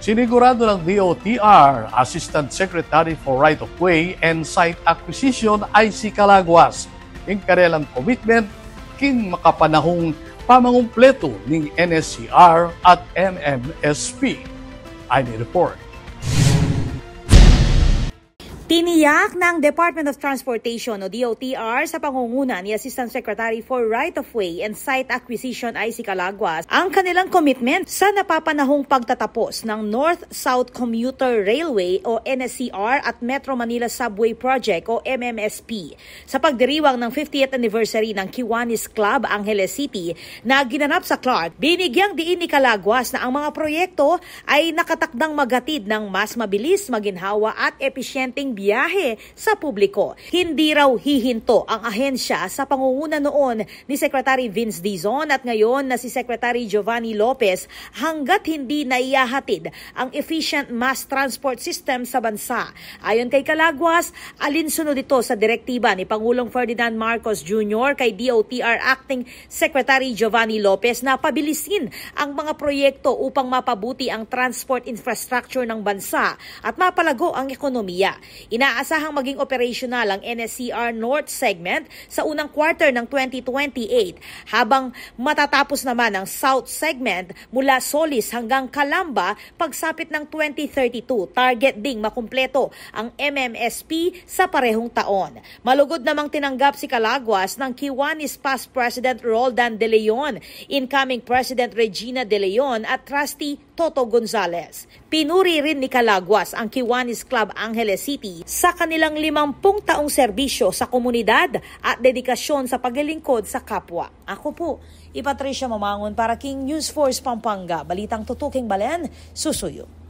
Sinigurado ng DOTR Assistant Secretary for Right-of-Way and Site Acquisition IC Calaguas ang kanilang commitment king makapanahong pamangumpleto ng NSCR at MMSP. I report. Tiniyak ng Department of Transportation o DOTR sa pangunguna ni Assistant Secretary for Right-of-Way and Site Acquisition IC Calaguas ang kanilang commitment sa napapanahong pagtatapos ng North-South Commuter Railway o NSCR at Metro Manila Subway Project o MMSP sa pagdiriwang ng 50th anniversary ng Kiwanis Club Angeles City na ginanap sa Clark. Binigyang diin ni Calaguas na ang mga proyekto ay nakatakdang maghatid ng mas mabilis, maginhawa at episyenteng biyahe sa publiko. Hindi raw hihinto ang ahensya sa pangunguna noon ni Secretary Vince Dizon at ngayon na si Secretary Giovanni Lopez hanggat hindi naihahatid ang efficient mass transport system sa bansa. Ayon kay Calaguas, alinsunod ito sa direktiba ni Pangulong Ferdinand Marcos Jr. kay DOTR Acting Secretary Giovanni Lopez na pabilisin ang mga proyekto upang mapabuti ang transport infrastructure ng bansa at mapalago ang ekonomiya. Inaasahang maging operational ang NSCR North segment sa unang quarter ng 2028 habang matatapos naman ang South segment mula Solis hanggang Calamba pagsapit ng 2032. Target ding makumpleto ang MMSP sa parehong taon. Malugod namang tinanggap si Calaguas ng Kiwanis past President Roldan De Leon, incoming President Regina De Leon at Trustee Toto Gonzales. Pinuri rin ni Calaguas ang Kiwanis Club Angeles City sa kanilang 50 taong serbisyo sa komunidad at dedikasyon sa paglilingkod sa kapwa. Ako po, Patricia Mamangon para King News Force Pampanga. Balitang tutuking Balen, susuyo.